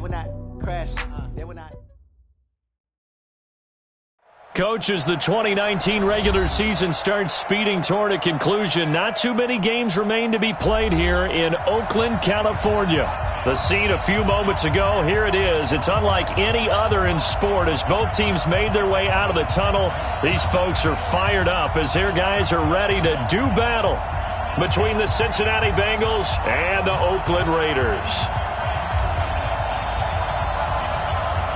would not crash. They would not. Coach, as the 2019 regular season starts speeding toward a conclusion, not too many games remain to be played here in Oakland, California. The scene a few moments ago, here it is. It's unlike any other in sport as both teams made their way out of the tunnel. These folks are fired up as their guys are ready to do battle between the Cincinnati Bengals and the Oakland Raiders.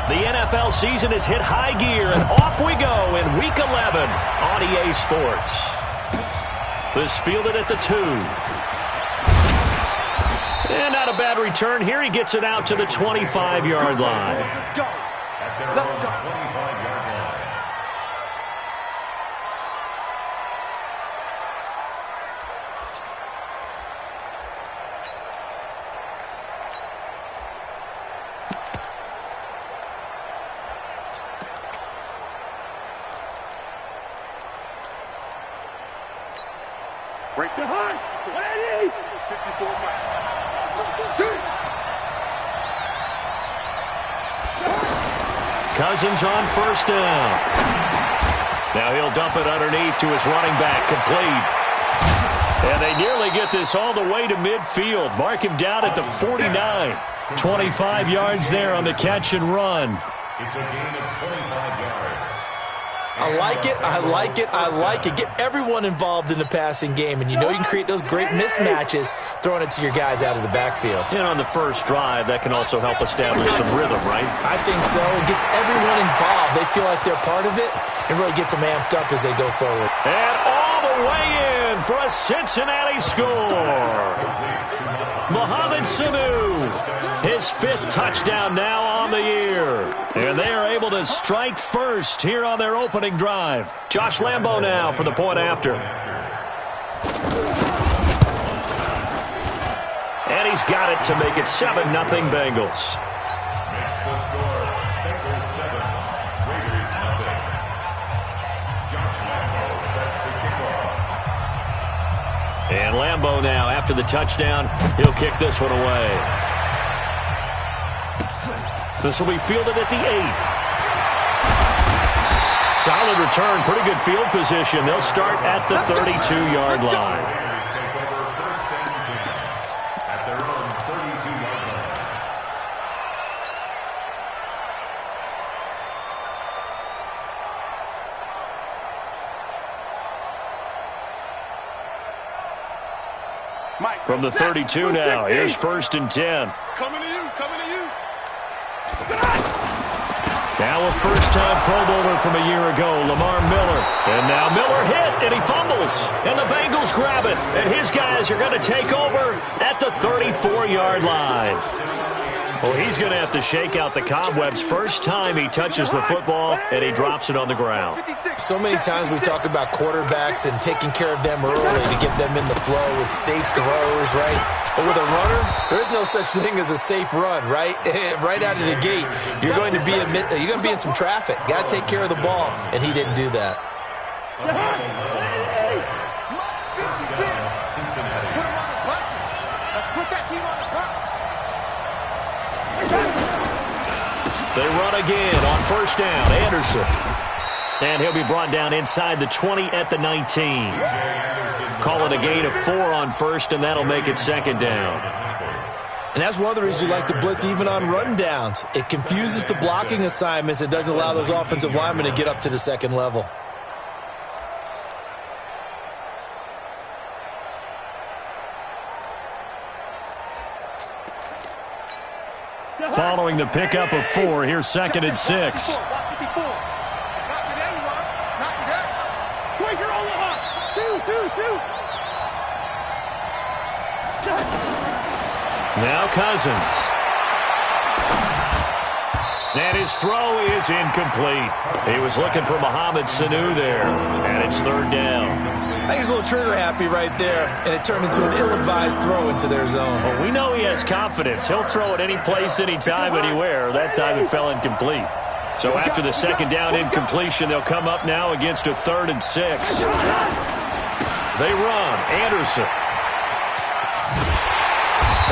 The NFL season has hit high gear, and off we go in Week 11 on EA Sports. This fielded at the 2. And not a bad return here. He gets it out to the 25-yard line. Let's go. Let's go. 25-yard line. Break the heart. 54 miles. Cousins on first down. Now he'll dump it underneath to his running back, complete. And they nearly get this all the way to midfield. Mark him down at the 49. 25 yards there on the catch and run. It's a gain of 25 yards. I like it, I like it, I like it. Get everyone involved in the passing game, and you know you can create those great mismatches throwing it to your guys out of the backfield. And on the first drive, that can also help establish some rhythm, right? I think so. It gets everyone involved. They feel like they're part of it and really gets them amped up as they go forward. And all the way in for a Cincinnati score. Mohamed Sanu, his 5th touchdown now on the year. And they are able to strike first here on their opening drive. Josh Lambo now for the point after. And he's got it to make it 7-0 Bengals. That's the score. Bengals 7, Raiders 0. Josh Lambo sets the kickoff. And Lambo now, after the touchdown, he'll kick this one away. This will be fielded at the 8. Solid return, pretty good field position. They'll start at the 32-yard line. Raiders take over first and 10 at their own 32-yard line. From the 32 now, here's first and 10. Coming to you, coming to you. Now a first-time Pro Bowler from a year ago, Lamar Miller. And now Miller hit, and he fumbles. And the Bengals grab it. And his guys are going to take over at the 34-yard line. Well, he's going to have to shake out the cobwebs first time he touches the football, and he drops it on the ground. So many times we talk about quarterbacks and taking care of them early to get them in the flow with safe throws, right? But with a runner, there is no such thing as a safe run, right? Right out of the gate, you're going to be in some traffic. Got to take care of the ball, and he didn't do that. They run again on first down. Anderson. And he'll be brought down inside the 20 at the 19. Call it a gain of 4 on first, and that'll make it second down. And that's one of the reasons you like to blitz even on run downs. It confuses the blocking assignments. It doesn't allow those offensive linemen to get up to the second level. Following the pickup of 4, here's second and 6. Now Cousins. And his throw is incomplete. He was looking for Mohamed Sanu there, and it's third down. I think he's a little trigger happy right there, and it turned into an ill-advised throw into their zone. Well, we know he has confidence. He'll throw it any place, anytime, anywhere. That time it fell incomplete. So after the second down incompletion, they'll come up now against a 3rd and 6. They run. Anderson.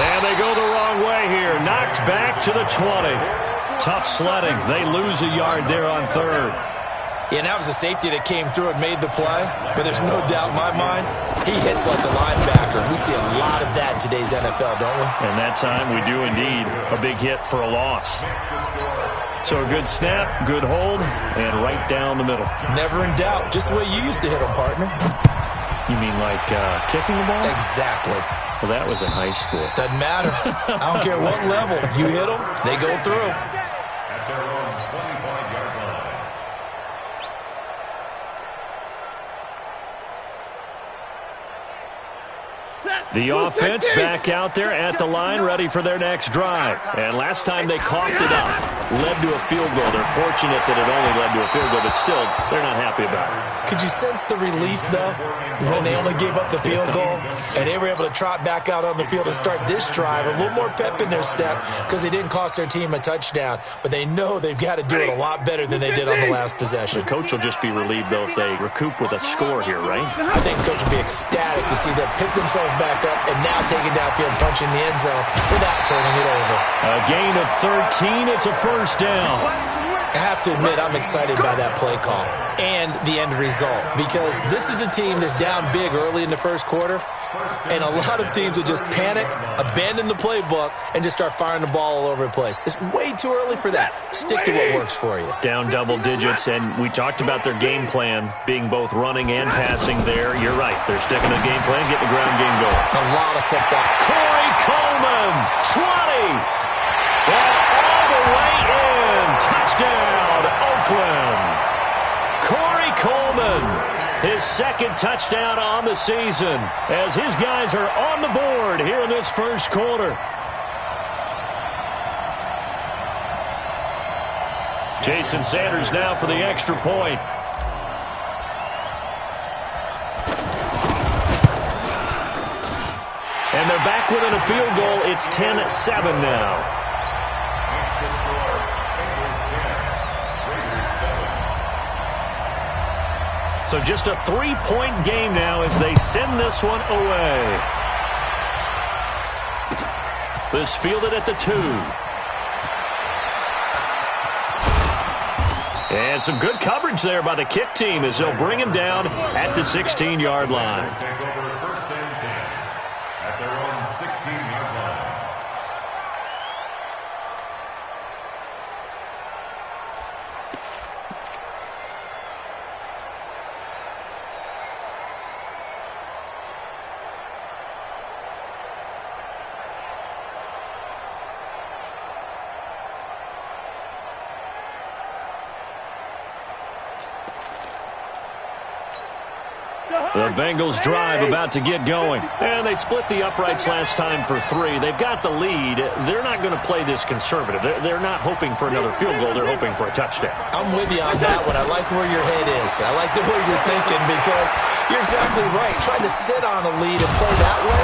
And they go the wrong way here. Knocked back to the 20. Tough sledding. They lose a yard there on third. Yeah, that was a safety that came through and made the play. But there's no doubt in my mind, he hits like a linebacker. We see a lot of that in today's NFL, don't we? And that time we do indeed a big hit for a loss. So a good snap, good hold, and right down the middle. Never in doubt. Just the way you used to hit them, partner. You mean like kicking the ball? Exactly. Well, that was in high school. Doesn't matter. I don't care what level. You hit them, they go through. At their own 25-yard line. The offense back out there at the line, ready for their next drive. And last time they coughed it up, led to a field goal. They're fortunate that it only led to a field goal, but still, they're not happy about it. Could you sense the relief, though, when they only gave up the field goal and they were able to trot back out on the field and start this drive? A little more pep in their step because they didn't cost their team a touchdown, but they know they've got to do it a lot better than they did on the last possession. The coach will just be relieved, though, if they recoup with a score here, right? I think the coach will be ecstatic to see them pick themselves back up and now take it downfield and punch in the end zone without turning it over. A gain of 13. It's a first down. I have to admit, I'm excited by that play call and the end result because this is a team that's down big early in the first quarter, and a lot of teams will just panic, abandon the playbook, and just start firing the ball all over the place. It's way too early for that. Stick to what works for you. Down double digits, and we talked about their game plan being both running and passing there. You're right. They're sticking to the game plan, getting the ground game going. A lot of football. Corey Coleman, 20. And all the way in. Touchdown, Oakland. Corey Coleman, his second touchdown on the season as his guys are on the board here in this first quarter. Jason Sanders now for the extra point. And they're back within a field goal. It's 10-7 now. So just a 3-point game now as they send this one away. This fielded at the 2. And some good coverage there by the kick team as they'll bring him down at the 16-yard line. Take over first and 10 at their own 16-yard line. The Bengals drive about to get going. And they split the uprights last time for 3. They've got the lead. They're not going to play this conservative. They're not hoping for another field goal. They're hoping for a touchdown. I'm with you on that one. I like where your head is. I like the way you're thinking because you're exactly right. Trying to sit on a lead and play that way,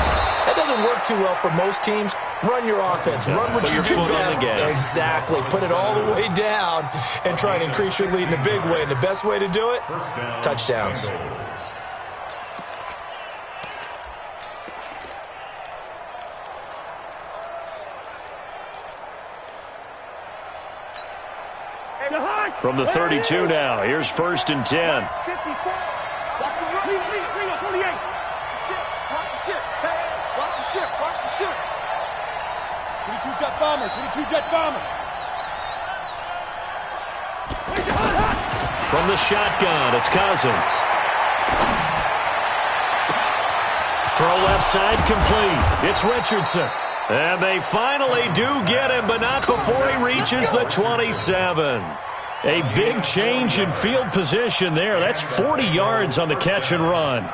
that doesn't work too well for most teams. Run your offense. Run what you do best. Exactly. Put it all the way down and try and increase your lead in a big way. And the best way to do it, touchdowns. From the 32 now, here's first and 10. Watch the ship. 22 jet bomber. From the shotgun, it's Cousins. Throw left side complete. It's Richardson. And they finally do get him, but not before he reaches the 27. A big change in field position there. That's 40 yards on the catch and run.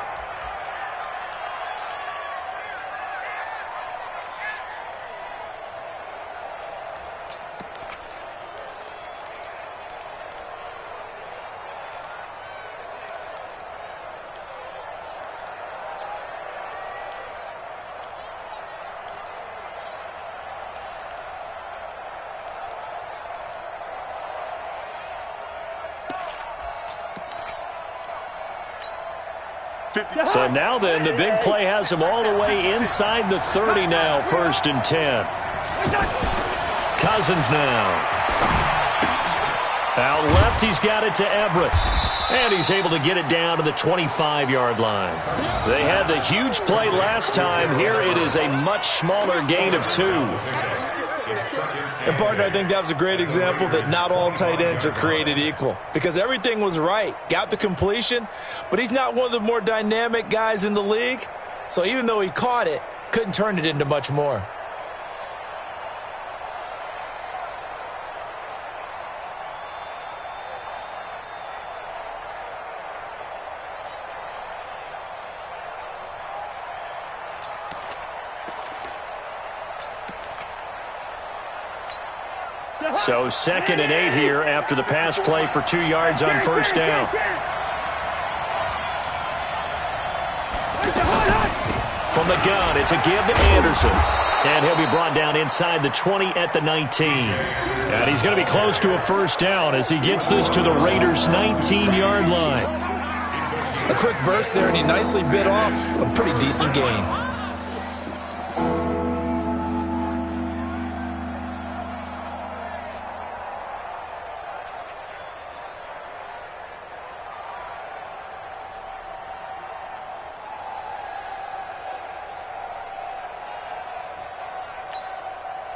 So now then, the big play has him all the way inside the 30 now, 1st and 10. Cousins now. Out left, he's got it to Everett. And he's able to get it down to the 25-yard line. They had the huge play last time. Here it is a much smaller gain of 2. And, partner, I think that was a great example that not all tight ends are created equal. Because everything was right. Got the completion, but he's not one of the more dynamic guys in the league. So even though he caught it, couldn't turn it into much more. So 2nd and 8 here after the pass play for 2 yards on 1st down. From the gun, it's a give to Anderson. And he'll be brought down inside the 20 at the 19. And he's going to be close to a 1st down as he gets this to the Raiders' 19-yard line. A quick burst there, and he nicely bit off a pretty decent gain.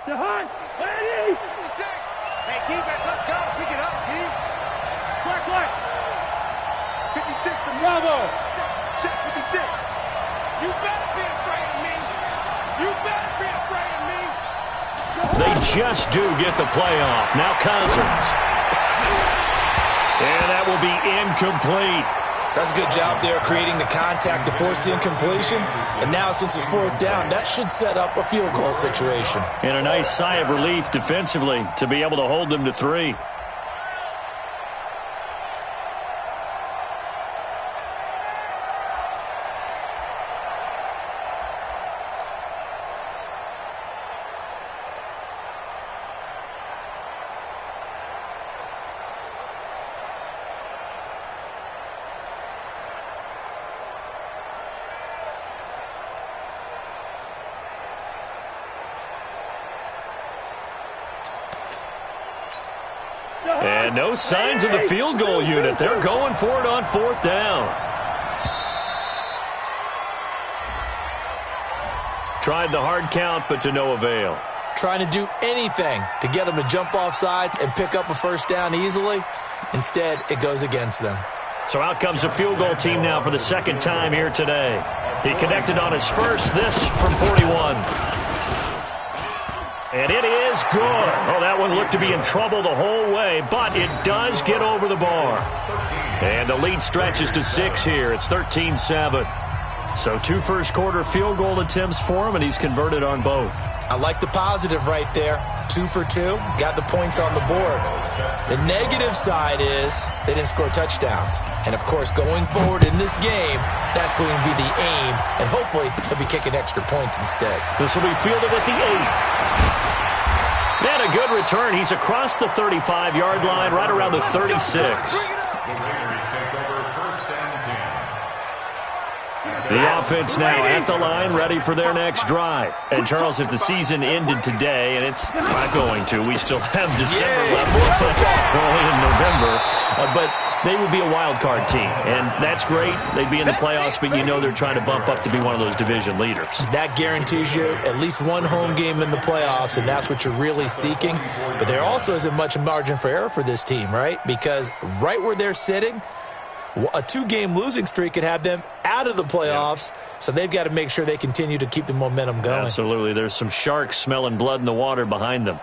Da-Heathin, ready? 56. Hey, defense, let's go. Pick it up, D. Quick. 56, Bravo. Check 56. You better be afraid of me. You better be afraid of me. They just do get the playoff. Now Cousins. And that will be incomplete. That's a good job there creating the contact to force the incompletion. And now since it's 4th down, that should set up a field goal situation. And a nice sigh of relief defensively to be able to hold them to 3. And no signs of the field goal unit. They're going for it on 4th down. Tried the hard count, but to no avail. Trying to do anything to get them to jump off sides and pick up a 1st down easily. Instead, it goes against them. So out comes a field goal team now for the 2nd time here today. He connected on his first, this from 41. And it is good. Oh, that one looked to be in trouble the whole way, but it does get over the bar. And the lead stretches to 6 here. It's 13-7. So 2 first-quarter field goal attempts for him, and he's converted on both. I like the positive right there. 2 for 2. Got the points on the board. The negative side is they didn't score touchdowns. And, of course, going forward in this game, that's going to be the aim. And hopefully he'll be kicking extra points instead. This will be fielded at the 8. And a good return. He's across the 35-yard line, right around the 36. The offense now at the line, ready for their next drive. And, Charles, if the season ended today, and it's not going to, we still have December left, early in November, but they would be a wild card team. And that's great. They'd be in the playoffs, but you know they're trying to bump up to be one of those division leaders. That guarantees you at least one home game in the playoffs, and that's what you're really seeking. But there also isn't much margin for error for this team, right? Because right where they're sitting, a 2-game losing streak could have them out of the playoffs, so they've got to make sure they continue to keep the momentum going. Absolutely. There's some sharks smelling blood in the water behind them.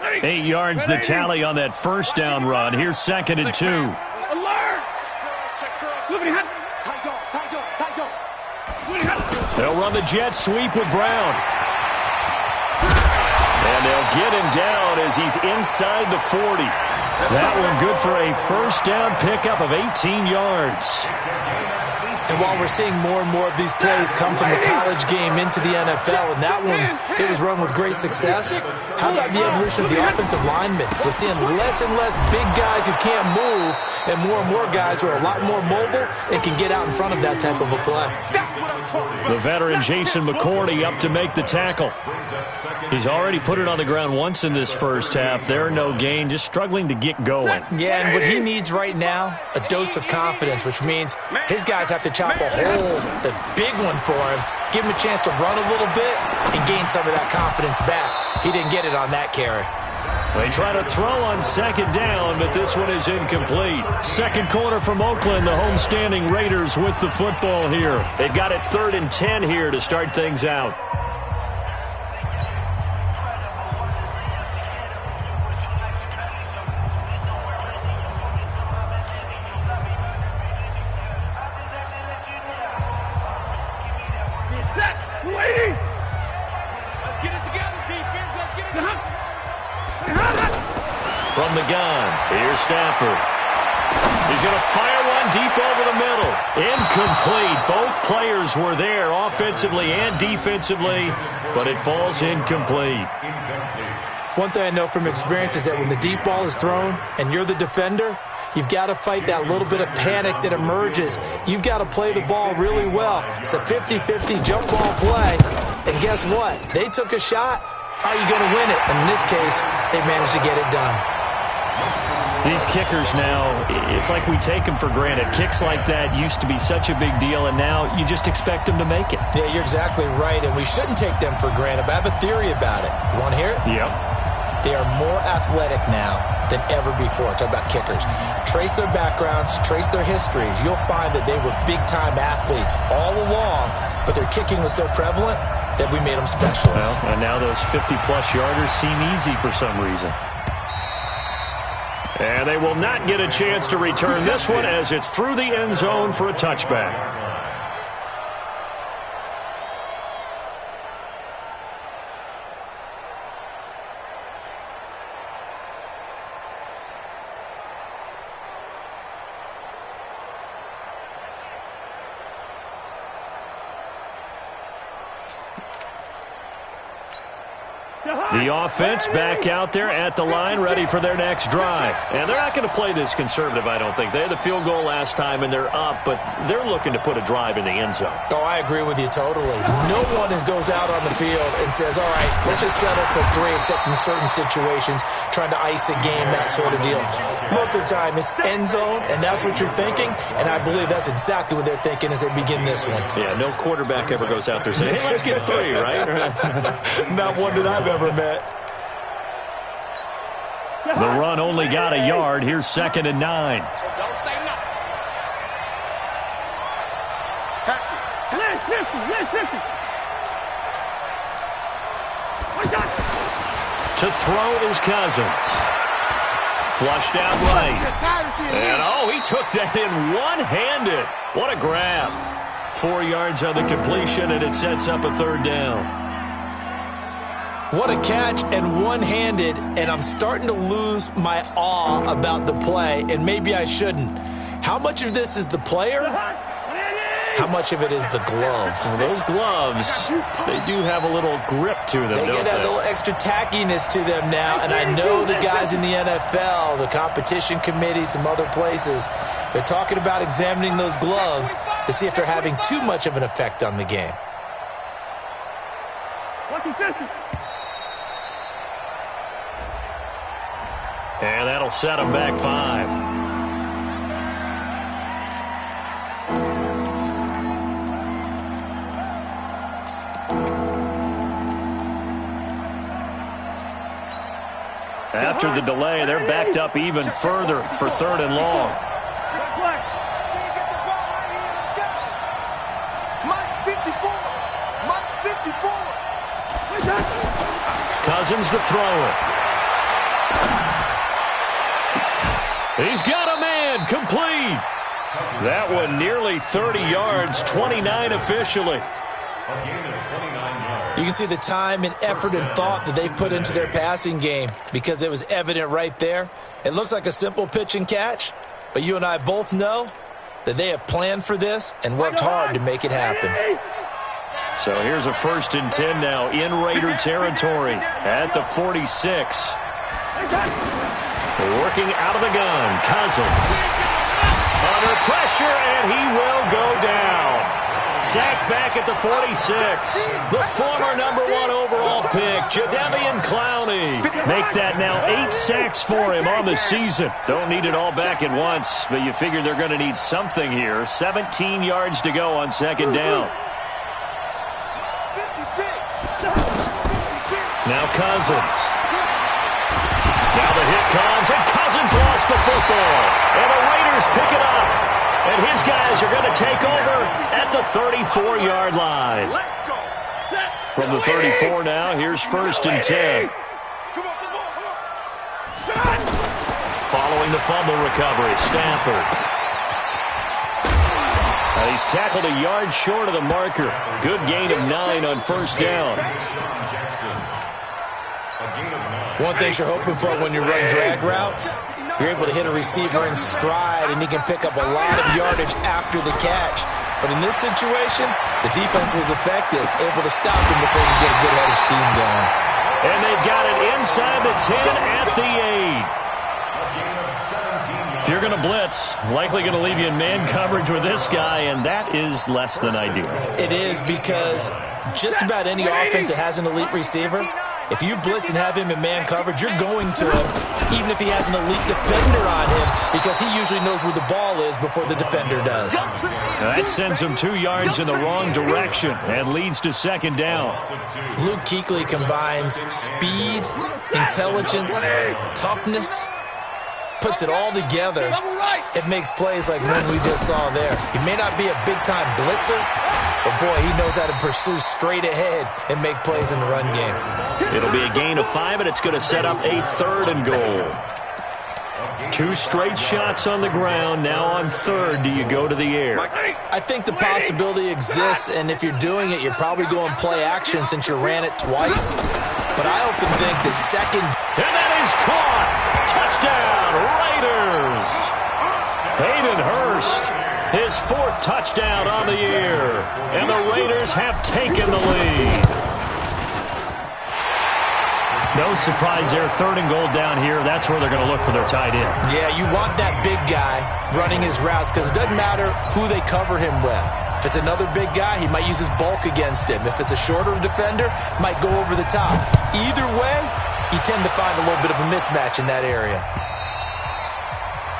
8 yards the tally on that 1st down run. Here's 2nd and 2. Alert! They'll run the jet sweep with Brown. And they'll get him down as he's inside the 40. That one good for a 1st down pickup of 18 yards. And while we're seeing more and more of these plays come from the college game into the NFL, and that one, it was run with great success, how about the evolution of the offensive linemen? We're seeing less and less big guys who can't move and more guys who are a lot more mobile and can get out in front of that type of a play. The veteran Jason McCourty up to make the tackle. He's already put it on the ground once in this first half. There, no gain, just struggling to get going. Yeah, and what he needs right now, a dose of confidence, which means his guys have to chop a hole, a big one for him, give him a chance to run a little bit and gain some of that confidence back. He didn't get it on that carry. They try to throw on second down, but this one is incomplete. Second quarter from Oakland, the homestanding Raiders with the football here. They've got it 3rd and 10 here to start things out. From the gun, here's Stafford. He's going to fire one deep over the middle. Incomplete. Both players were there offensively and defensively, but it falls incomplete. One thing I know from experience is that when the deep ball is thrown and you're the defender, you've got to fight that little bit of panic that emerges. You've got to play the ball really well. It's a 50-50 jump ball play. And guess what? They took a shot. How are you going to win it? And in this case, they managed to get it done. These kickers now, it's like we take them for granted. Kicks like that used to be such a big deal, and now you just expect them to make it. Yeah, you're exactly right, and we shouldn't take them for granted, but I have a theory about it. You want to hear it? Yep. They are more athletic now than ever before. Talk about kickers. Trace their backgrounds, trace their histories. You'll find that they were big-time athletes all along, but their kicking was so prevalent that we made them specialists. Well, and now those 50-plus yarders seem easy for some reason. And they will not get a chance to return this one as it's through the end zone for a touchback. The offense back out there at the line, ready for their next drive. And they're not going to play this conservative, I don't think. They had the field goal last time, and they're up, but they're looking to put a drive in the end zone. Oh, I agree with you totally. No one goes out on the field and says, all right, let's just settle for 3, except in certain situations, trying to ice a game, that sort of deal. Most of the time, it's end zone, and that's what you're thinking, and I believe that's exactly what they're thinking as they begin this one. Yeah, no quarterback ever goes out there saying, hey, let's get 3, right? Not one that I've ever met. The run only got a yard. Here's 2nd and 9. Don't say nothing. To throw is Cousins. Flushed out right. And, he took that in one-handed. What a grab. 4 yards on the completion, and it sets up a 3rd down. What a catch, and one-handed, and I'm starting to lose my awe about the play, and maybe I shouldn't. How much of this is the player? How much of it is the glove? Well, those gloves, they do have a little grip to them, They get that little extra tackiness to them now, and I know the guys in the NFL, the competition committee, some other places, they're talking about examining those gloves to see if they're having too much of an effect on the game. And that'll set them back 5. After the delay, they're backed up even further for 3rd and long. Cousins to throw it. He's got a man, complete. That one nearly 30 yards, 29 officially. You can see the time and effort and thought that they've put into their passing game because it was evident right there. It looks like a simple pitch and catch, but you and I both know that they have planned for this and worked hard to make it happen. So here's a 1st and 10 now in Raider territory at the 46. Working out of the gun, Cousins. Under pressure, and he will go down. Sacked back at the 46. The former #1 overall pick, Da-Heathin Clowney. Make that now 8 sacks for him on the season. Don't need it all back at once, but you figure they're going to need something here. 17 yards to go on 2nd down. Now Cousins. Now the hit comes, and Cousins lost the football. And the Raiders pick it up. And his guys are going to take over at the 34-yard line. From the 34 now, here's 1st and 10. Following the fumble recovery, Stafford. He's tackled a yard short of the marker. Good gain of 9 on 1st down. One thing you're hoping for when you run drag routes, you're able to hit a receiver in stride, and he can pick up a lot of yardage after the catch. But in this situation, the defense was effective, able to stop him before he could get a good headed scheme going. And they've got it inside the 10 at the 8. If you're going to blitz, likely going to leave you in man coverage with this guy, and that is less than ideal. It is, because just about any offense that has an elite receiver, if you blitz and have him in man coverage, you're going to him, even if he has an elite defender on him, because he usually knows where the ball is before the defender does. Now that sends him 2 yards in the wrong direction and leads to 2nd down. Luke Kuechly combines speed, intelligence, toughness, puts it all together. It makes plays like one we just saw there. He may not be a big-time blitzer, but boy, he knows how to pursue straight ahead and make plays in the run game. It'll be a gain of 5, and it's going to set up a 3rd and goal. 2 straight shots on the ground. Now on 3rd, do you go to the air? I think the possibility exists, and if you're doing it, you're probably going play action since you ran it twice. But I often think the 2nd... And that is caught! Touchdown, Raiders! Hayden Hurst, his 4th touchdown on the year. And the Raiders have taken the lead. No surprise there. 3rd and goal down here. That's where they're going to look for their tight end. Yeah, you want that big guy running his routes because it doesn't matter who they cover him with. If it's another big guy, he might use his bulk against him. If it's a shorter defender, might go over the top. Either way, you tend to find a little bit of a mismatch in that area.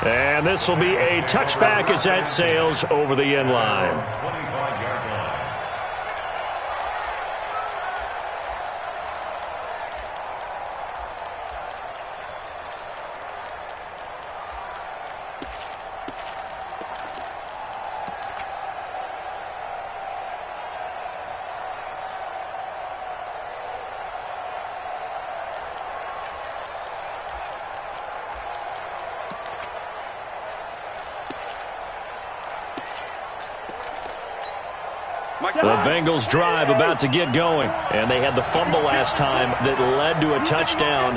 And this will be a touchback as that sails over the end line. The Bengals drive about to get going, and they had the fumble last time that led to a touchdown.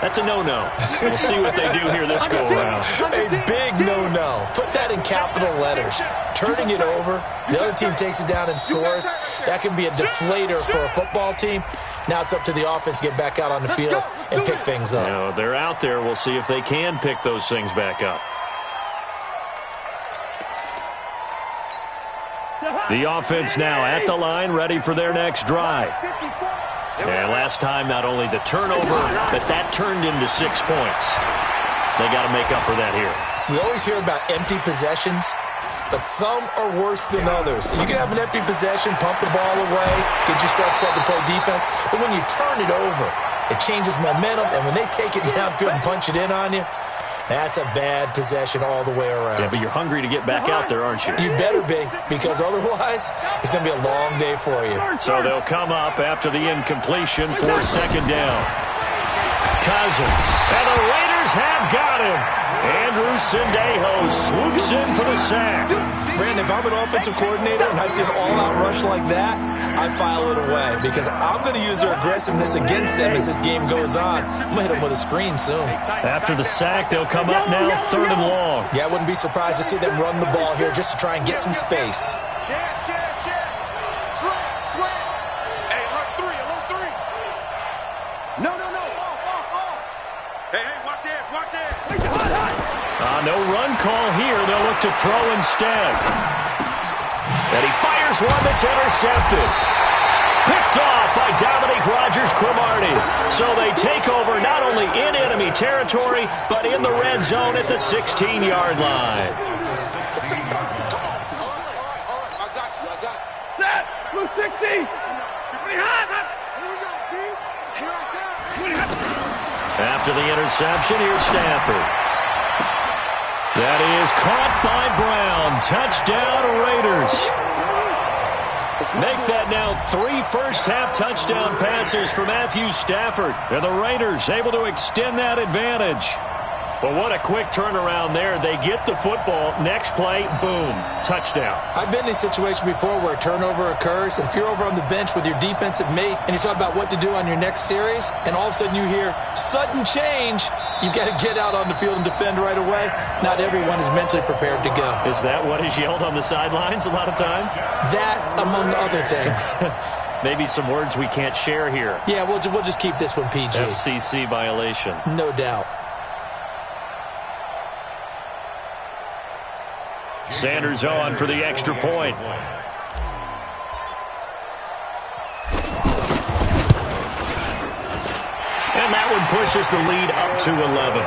That's a no-no. We'll see what they do here this go-around. A big no-no. Put that in capital letters. Turning it over, the other team takes it down and scores. That can be a deflator for a football team. Now it's up to the offense to get back out on the field and pick things up. You know, they're out there. We'll see if they can pick those things back up. The offense now at the line, ready for their next drive. And last time, not only the turnover, but that turned into 6 points. They got to make up for that here. We always hear about empty possessions, but some are worse than others. You can have an empty possession, pump the ball away, get yourself set to play defense, but when you turn it over, it changes momentum, and when they take it downfield and punch it in on you, that's a bad possession all the way around. Yeah, but you're hungry to get back out there, aren't you? You better be, because otherwise, it's going to be a long day for you. So they'll come up after the incompletion for 2nd down. Cousins, and the Raiders Steelers have got him. Andrew Sendejo swoops in for the sack. Brandon, if I'm an offensive coordinator and I see an all-out rush like that, I file it away because I'm going to use their aggressiveness against them as this game goes on. I'm going to hit them with a screen soon. After the sack, they'll come up now 3rd and long. Yeah, I wouldn't be surprised to see them run the ball here just to try and get some space. No run call here. They'll look to throw instead. And he fires one that's intercepted. Picked off by Dominique Rodgers-Cromartie. So they take over not only in enemy territory, but in the red zone at the 16-yard line. Set! Blue 60! After the interception, here's Stafford. That is caught by Brown. Touchdown, Raiders. Make that now 3 first-half touchdown passes for Matthew Stafford. And the Raiders able to extend that advantage. Well, what a quick turnaround there. They get the football. Next play, boom, touchdown. I've been in a situation before where a turnover occurs, and if you're over on the bench with your defensive mate and you talk about what to do on your next series, and all of a sudden you hear sudden change, you've got to get out on the field and defend right away. Not everyone is mentally prepared to go. Is that what is yelled on the sidelines a lot of times? That, among other things. Maybe some words we can't share here. Yeah, we'll just keep this one PG. FCC violation. No doubt. Sanders on for the extra point. And that one pushes the lead up to 11.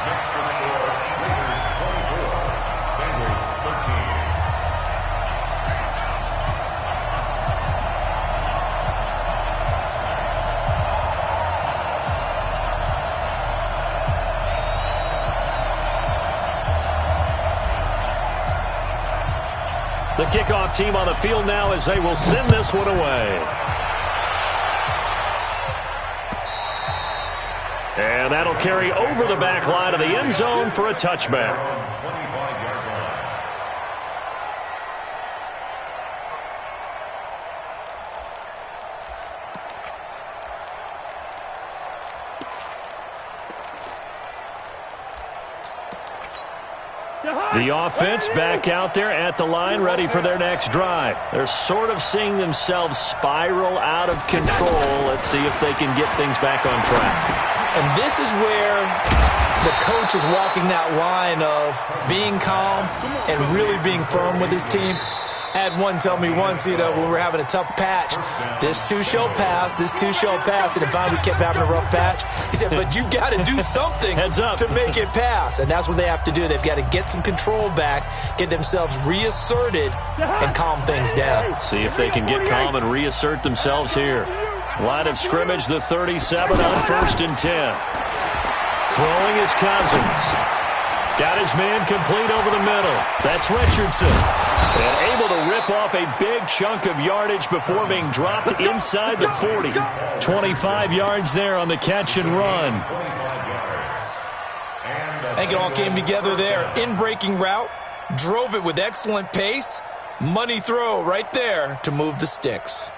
Next to the score, Raiders 24, Bengals 13. The kickoff team on the field now as they will send this one away. And that'll carry over the back line of the end zone for a touchback. The offense back out there at the line, ready for their next drive. They're sort of seeing themselves spiral out of control. Let's see if they can get things back on track. And this is where the coach is walking that line of being calm and really being firm with his team. I had one tell me once, when we were having a tough patch, this too shall pass, this too shall pass. And finally we kept having a rough patch. He said, but you got to do something to make it pass. And that's what they have to do. They've got to get some control back, get themselves reasserted, and calm things down. See if they can get calm and reassert themselves here. Line of scrimmage, the 37 on 1st and 10. Throwing is Cousins. Got his man complete over the middle. That's Richardson. And able to rip off a big chunk of yardage before being dropped inside the 40. 25 yards there on the catch and run. I think it all came together there. In-breaking route. Drove it with excellent pace. Money throw right there to move the sticks.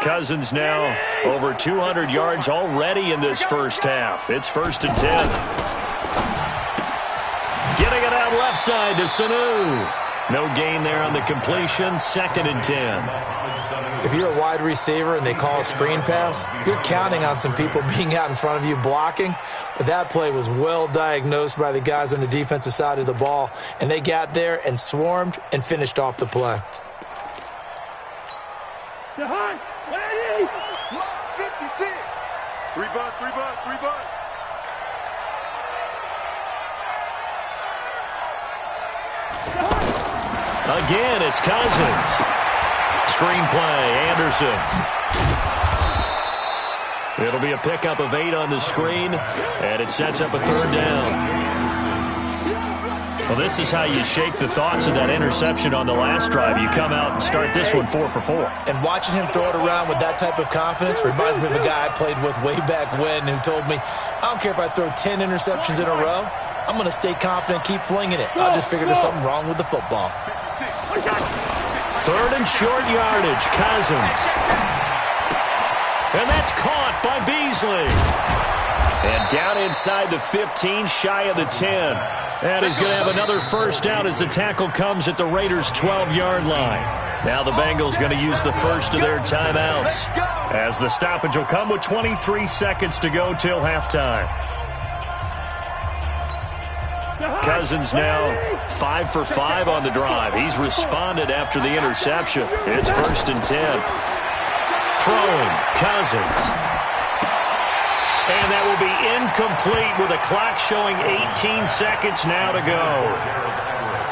Cousins now over 200 yards already in this first half. It's 1st and 10. Getting it out left side to Sanu. No gain there on the completion. 2nd and 10. If you're a wide receiver and they call a screen pass, you're counting on some people being out in front of you blocking. But that play was well diagnosed by the guys on the defensive side of the ball. And they got there and swarmed and finished off the play. Da-Heathin, 56. 3 bucks, 3 bucks, 3 bucks. Again, it's Cousins. Screenplay, Anderson. It'll be a pickup of 8 on the screen, and it sets up a 3rd down. Well, this is how you shake the thoughts of that interception on the last drive. You come out and start this one 4 for 4. And watching him throw it around with that type of confidence reminds me of a guy I played with way back when who told me, I don't care if I throw 10 interceptions in a row, I'm going to stay confident, keep flinging it. I just figured there's something wrong with the football. 3rd and short yardage, Cousins. And that's caught by Beasley. And down inside the 15, shy of the 10. And he's going to have another 1st down as the tackle comes at the Raiders' 12-yard line. Now the Bengals going to use the first of their timeouts, as the stoppage will come with 23 seconds to go till halftime. Cousins now 5 for 5 on the drive. He's responded after the interception. It's 1st and 10. Throwing, Cousins. And that will be incomplete with a clock showing 18 seconds now to go.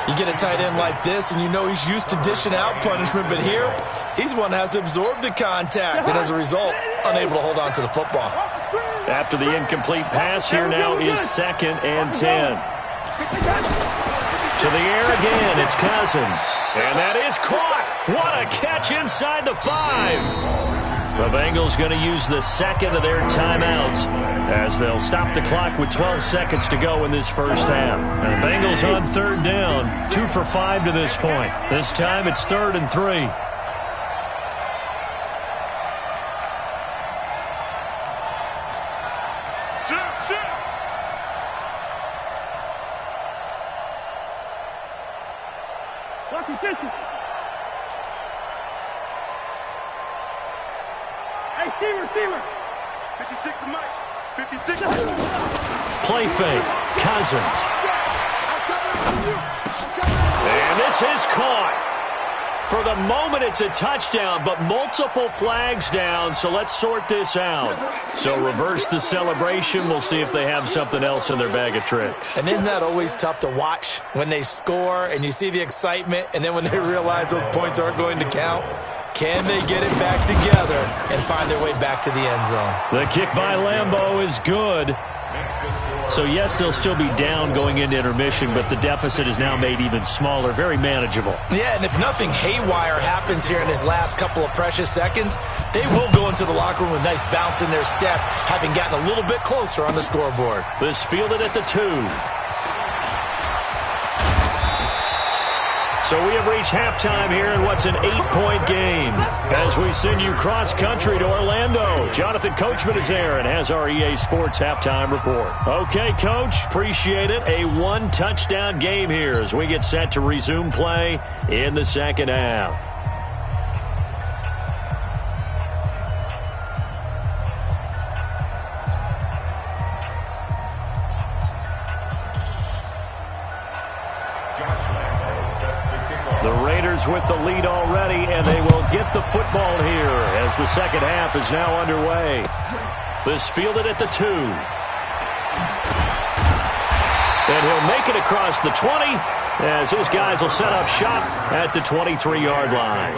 You get a tight end like this, and you know he's used to dishing out punishment, but here, he's one that has to absorb the contact, and as a result, unable to hold on to the football. After the incomplete pass, here now is 2nd and 10. To the air again, it's Cousins. And that is caught. What a catch inside the 5. The Bengals going to use the 2nd of their timeouts as they'll stop the clock with 12 seconds to go in this first half. And the Bengals on 3rd down, 2 for 5 to this point. This time it's 3rd and 3. Play fake, Cousins. And this is caught. For the moment, it's a touchdown, but multiple flags down, so let's sort this out. So reverse the celebration. We'll see if they have something else in their bag of tricks. And isn't that always tough to watch when they score and you see the excitement, and then when they realize those points aren't going to count? Can they get it back together and find their way back to the end zone? The kick by Lambeau is good. So, yes, they'll still be down going into intermission, but the deficit is now made even smaller, very manageable. Yeah, and if nothing haywire happens here in his last couple of precious seconds, they will go into the locker room with a nice bounce in their step, having gotten a little bit closer on the scoreboard. This fielded at the 2. So we have reached halftime here in what's an 8-point game. As we send you cross-country to Orlando, Jonathan Coachman is there and has our EA Sports halftime report. Okay, Coach, appreciate it. A 1-touchdown game here as we get set to resume play in the second half. With the lead already, and they will get the football here as the second half is now underway. This fielded at the 2. And he'll make it across the 20 as his guys will set up shop at the 23-yard line.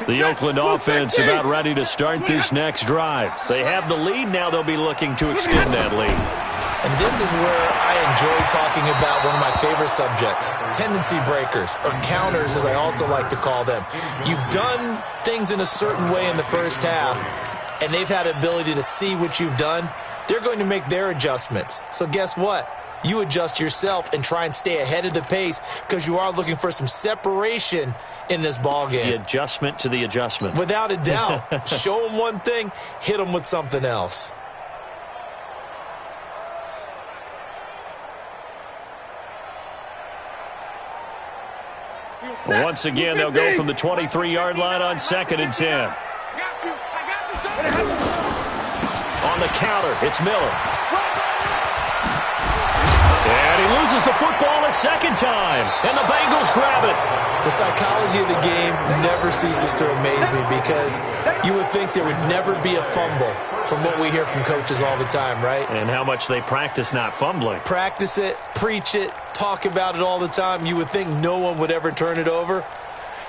The Oakland offense about ready to start this next drive. They have the lead. Now they'll be looking to extend that lead. And this is where I enjoy talking about one of my favorite subjects, tendency breakers, or counters as I also like to call them. You've done things in a certain way in the first half, and they've had the ability to see what you've done. They're going to make their adjustments. So guess what? You adjust yourself and try and stay ahead of the pace because you are looking for some separation in this ball game. The adjustment to the adjustment. Without a doubt. Show them one thing, hit them with something else. Once again, they'll go from the 23-yard line on 2nd and 10. On the counter, it's Miller. And he loses the football a second time, and the Bengals grab it. The psychology of the game never ceases to amaze me because you would think there would never be a fumble from what we hear from coaches all the time, right? And how much they practice not fumbling. Practice it, preach it, talk about it all the time. You would think no one would ever turn it over.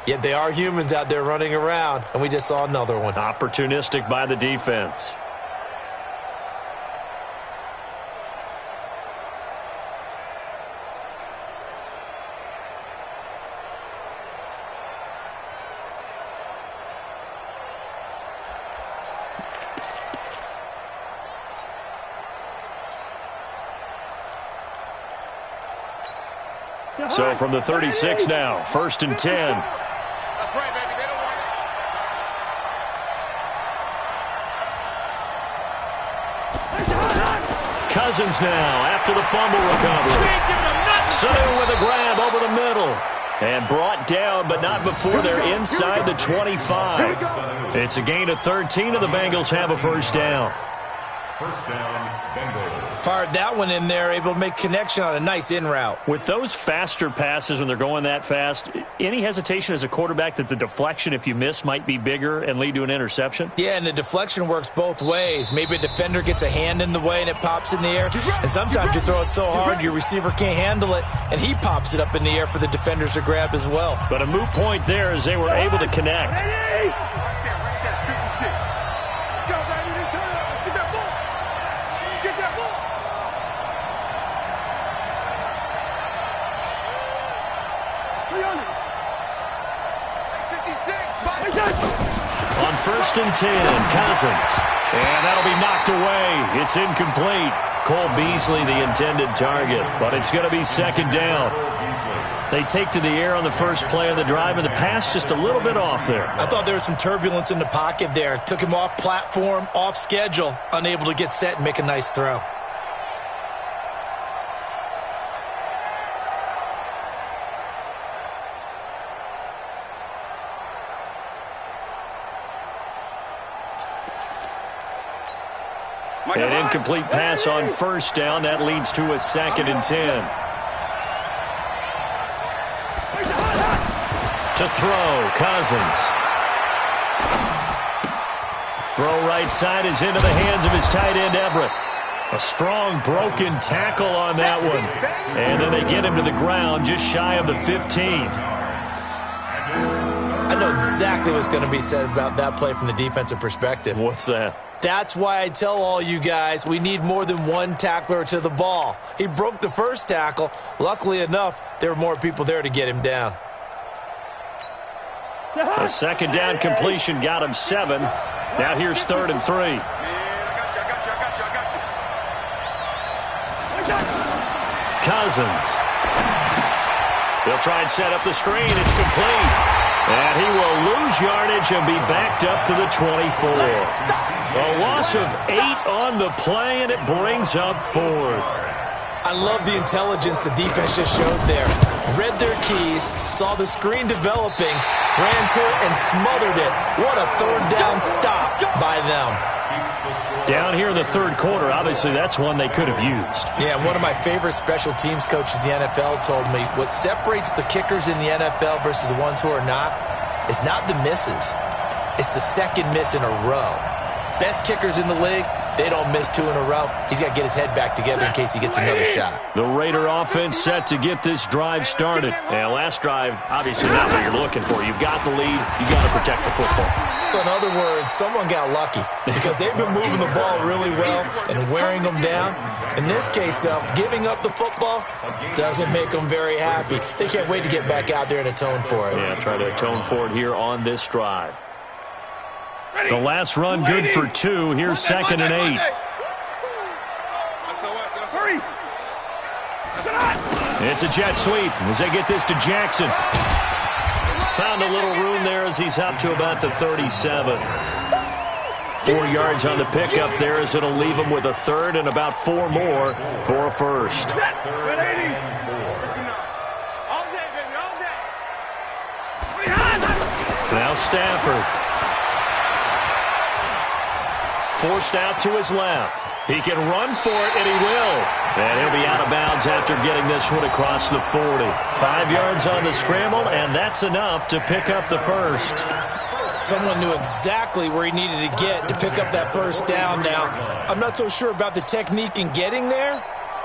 Yet they are humans out there running around, and we just saw another one. Opportunistic by the defense. So from the 36 now, 1st and 10. That's right, baby. They don't want it. Cousins now after the fumble recovery. Sanu with a grab over the middle. And brought down, but not before they're inside the 25. It's a gain of 13, and the Bengals have a first down. First down, Bengals. Fired that one in there, able to make connection on a nice in route. With those faster passes when they're going that fast, any hesitation as a quarterback that the deflection, if you miss, might be bigger and lead to an interception? Yeah, and the deflection works both ways. Maybe a defender gets a hand in the way and it pops in the air. And sometimes you throw it so hard your receiver can't handle it, and he pops it up in the air for the defenders to grab as well. But a moot point there as they were able to connect. Right there, 56. Let's go, baby. They turn it up. Get that ball. Get that ball. On 1st and 10, Cousins. And that'll be knocked away. It's incomplete. Cole Beasley, the intended target. But it's going to be 2nd down. They take to the air on the first play of the drive, and the pass just a little bit off there. I thought there was some turbulence in the pocket there. Took him off platform, off schedule, unable to get set and make a nice throw. An incomplete pass on 1st down. That leads to a 2nd and 10. To throw, Cousins. Throw right side is into the hands of his tight end, Everett. A strong broken tackle on that one. And then they get him to the ground just shy of the 15. I know exactly what's going to be said about that play from the defensive perspective. What's that? That's why I tell all you guys we need more than one tackler to the ball. He broke the first tackle. Luckily enough, there were more people there to get him down. A 2nd down completion got him 7. Now here's 3rd and 3. Man, I got you. Cousins. He'll try and set up the screen. It's complete. And he will lose yardage and be backed up to the 24. A loss of 8 on the play, and it brings up 4th. I love the intelligence the defense just showed there. Read their keys, saw the screen developing, ran to it, and smothered it. What a 3rd down stop by them. Down here in the 3rd quarter, obviously that's one they could have used. Yeah, one of my favorite special teams coaches in the NFL told me what separates the kickers in the NFL versus the ones who are not is not the misses. It's the 2nd miss in a row. Best kickers in the league, they don't miss 2 in a row. He's got to get his head back together in case he gets another shot. The Raider offense set to get this drive started. And last drive, obviously not what you're looking for. You've got the lead. You've got to protect the football. So in other words, someone got lucky because they've been moving the ball really well and wearing them down. In this case, though, giving up the football doesn't make them very happy. They can't wait to get back out there and atone for it. Yeah, try to atone for it here on this drive. The last run good for 2. Here's 2nd and 8. It's a jet sweep as they get this to Jackson. Found a little room there as he's up to about the 37. 4 yards on the pickup there as it'll leave him with a 3rd and about 4 more for a 1st. Now Stafford. Forced out to his left. He can run for it, and he will. And he'll be out of bounds after getting this one across the 40. 5 yards on the scramble, and that's enough to pick up the first. Someone knew exactly where he needed to get to pick up that first down now. I'm not so sure about the technique in getting there,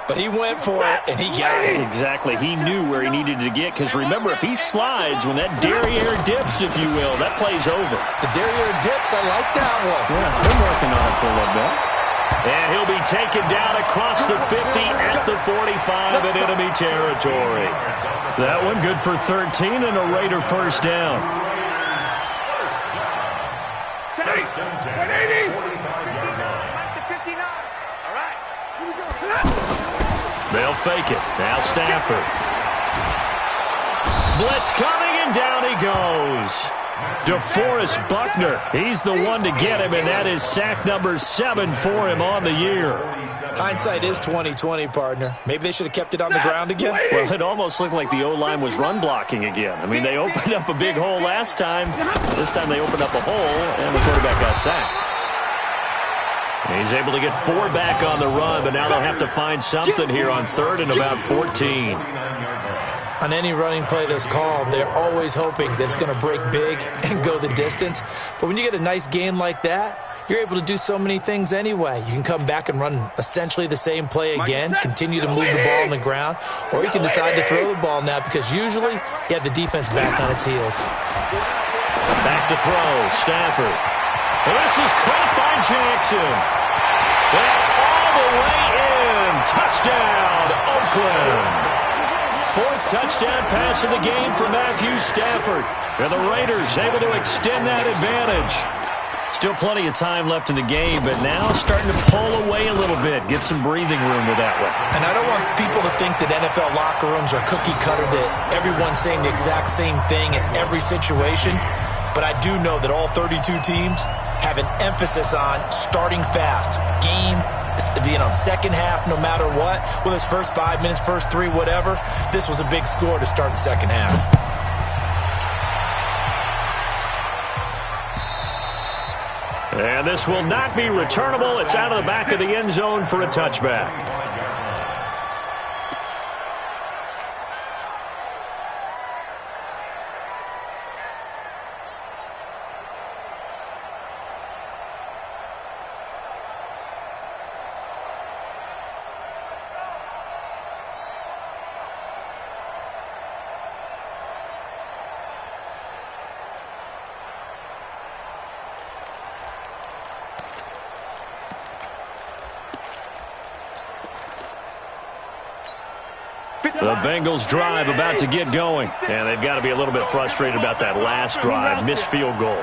but he went for it, and he got it. Exactly. He knew where he needed to get, because remember, if he slides, when that derriere dips, if you will, that play's over. The derriere dips, I like that one. Yeah, been working on it for a little bit. And he'll be taken down across the 50 at the 45 in enemy territory. That one good for 13 and a Raider first down. 180. 59. All right. Here we go. They'll fake it. Now Stafford. Blitz coming, and down he goes. DeForest Buckner. He's the one to get him, and that is sack number 7 for him on the year. Hindsight is 20/20, partner. Maybe they should have kept it on the ground again. Well, it almost looked like the O-line was run blocking again. I mean, they opened up a big hole last time. This time they opened up a hole, and the quarterback got sacked. He's able to get 4 back on the run, but now they'll have to find something here on 3rd and about 14. On any running play that's called, they're always hoping that it's going to break big and go the distance. But when you get a nice game like that, you're able to do so many things anyway. You can come back and run essentially the same play again, continue to move the ball on the ground, or you can decide to throw the ball now because usually you have the defense back on its heels. Back to throw, Stafford. Well, this is caught by Jackson. And all the way in. Touchdown, Oakland. 4th touchdown pass of the game for Matthew Stafford. And the Raiders able to extend that advantage. Still plenty of time left in the game, but now starting to pull away a little bit. Get some breathing room with that one. And I don't want people to think that NFL locker rooms are cookie cutter, that everyone's saying the exact same thing in every situation. But I do know that all 32 teams have an emphasis on starting fast. Game, second half, no matter what. Whether it's first 5 minutes, first 3, whatever. This was a big score to start the second half. And this will not be returnable. It's out of the back of the end zone for a touchback. The Bengals drive about to get going, and they've got to be a little bit frustrated about that last drive, missed field goal.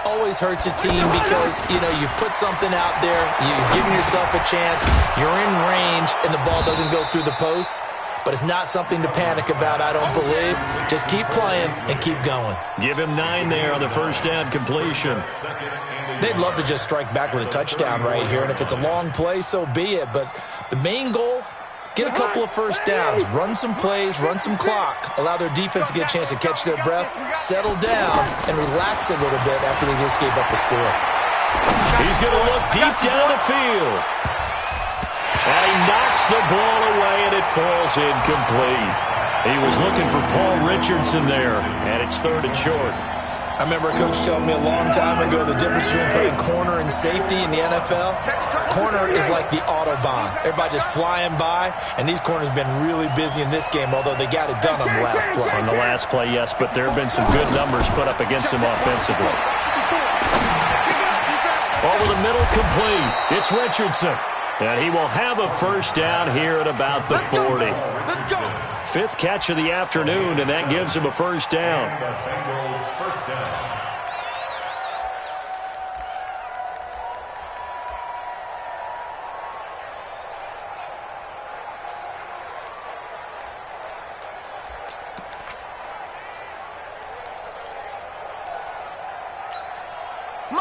Always hurts a team because, you put something out there, you're giving yourself a chance, you're in range, and the ball doesn't go through the posts. But it's not something to panic about, I don't believe. Just keep playing and keep going. Give him 9 there on the first down completion. They'd love to just strike back with a touchdown right here, and if it's a long play, so be it. But the main goal, get a couple of first downs, run some plays, run some clock, allow their defense to get a chance to catch their breath, settle down, and relax a little bit after they just gave up a score. He's going to look deep down the field. And he knocks the ball away, and it falls incomplete. He was looking for Paul Richardson there, and it's 3rd and short. I remember a coach telling me a long time ago the difference between playing corner and safety in the NFL. Corner is like the Autobahn. Everybody just flying by, and these corners have been really busy in this game, although they got it done on the last play. On the last play, yes, but there have been some good numbers put up against them offensively. Over the middle, complete. It's Richardson. And he will have a first down here at about the 40. 5th catch of the afternoon, and that gives him a first down.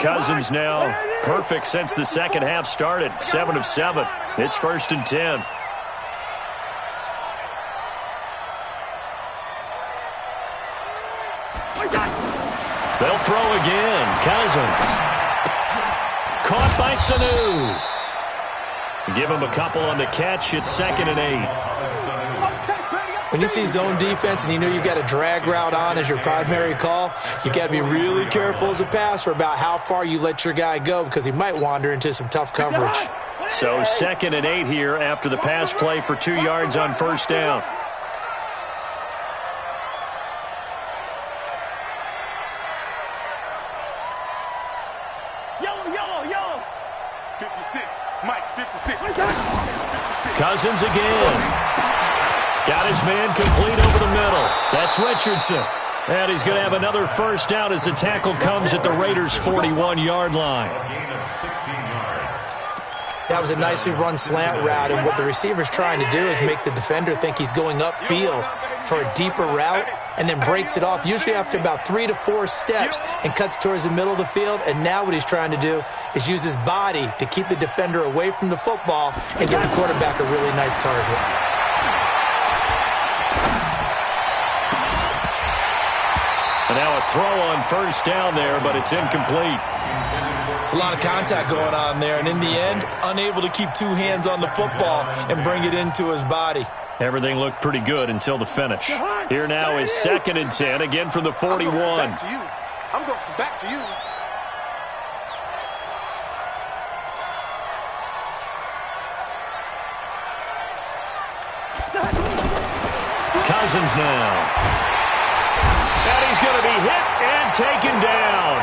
Cousins now perfect since the second half started. 7 of 7. It's 1st and 10. They'll throw again. Cousins. Caught by Sanu. Give him a couple on the catch. It's 2nd and 8. When you see zone defense and you know you've got a drag route on as your primary call, you got to be really careful as a passer about how far you let your guy go because he might wander into some tough coverage. So 2nd and 8 here after the pass play for 2 yards on 1st down. Yellow. 56. Mike, 56. Cousins again. Got his man complete over the middle. That's Richardson. And he's going to have another 1st down as the tackle comes at the Raiders' 41-yard line. That was a nicely run slant route, and what the receiver's trying to do is make the defender think he's going upfield for a deeper route and then breaks it off, usually after about 3 to 4 steps, and cuts towards the middle of the field. And now what he's trying to do is use his body to keep the defender away from the football and get the quarterback a really nice target. And now a throw on 1st down there, but it's incomplete. It's a lot of contact going on there, and in the end, unable to keep 2 hands on the football and bring it into his body. Everything looked pretty good until the finish. Here now is 2nd and 10, again from the 41. I'm going back to you. Cousins now. And he's going to be hit and taken down.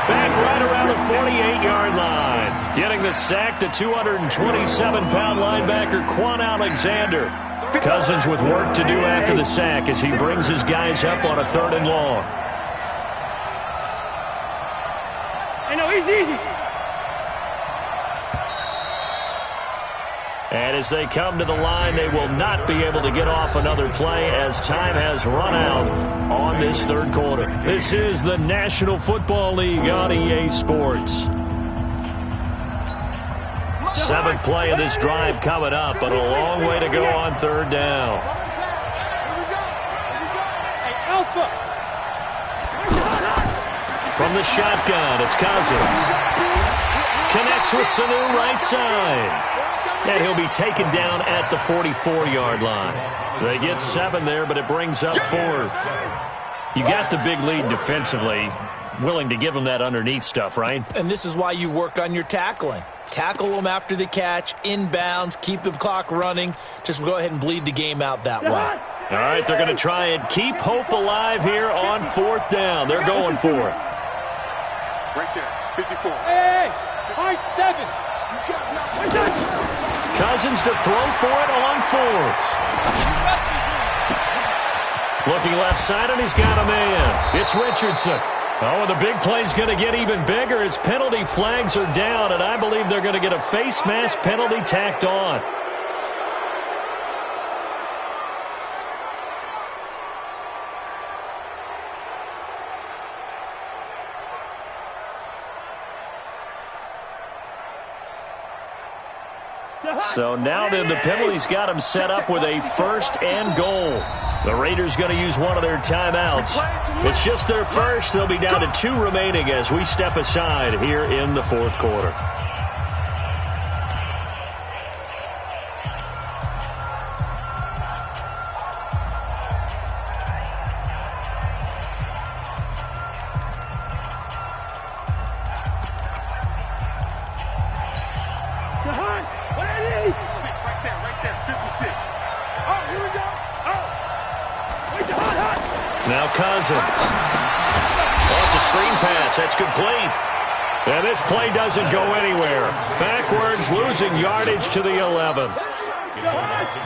Back right around the 48-yard line. Getting the sack, the 227-pound linebacker, Quan Alexander. Cousins with work to do after the sack as he brings his guys up on a 3rd and long. I know, easy. And as they come to the line, they will not be able to get off another play as time has run out on this 3rd quarter. This is the National Football League on EA Sports. 7th play of this drive coming up, but a long way to go on 3rd down. From the shotgun, it's Cousins. Connects with Sanu right side. And he'll be taken down at the 44-yard line. They get 7 there, but it brings up 4th. You got the big lead defensively. Willing to give them that underneath stuff, right? And this is why you work on your tackling. Tackle them after the catch, inbounds, keep the clock running. Just go ahead and bleed the game out that way. All right, they're going to try and keep hope alive here on 4th down. They're going for it. Right there, 54. Hey, high 7. Cousins to throw for it on 4th. Looking left side, and he's got a man. It's Richardson. Oh, and the big play's going to get even bigger as penalty flags are down, and I believe they're going to get a face mask penalty tacked on. So now then the penalty's got him set up with a 1st and goal. The Raiders going to use one of their timeouts. It's just their first. They'll be down to 2 remaining as we step aside here in the 4th quarter. Now Cousins. Oh, it's a screen pass. That's complete. And this play doesn't go anywhere. Backwards, losing yardage to the 11.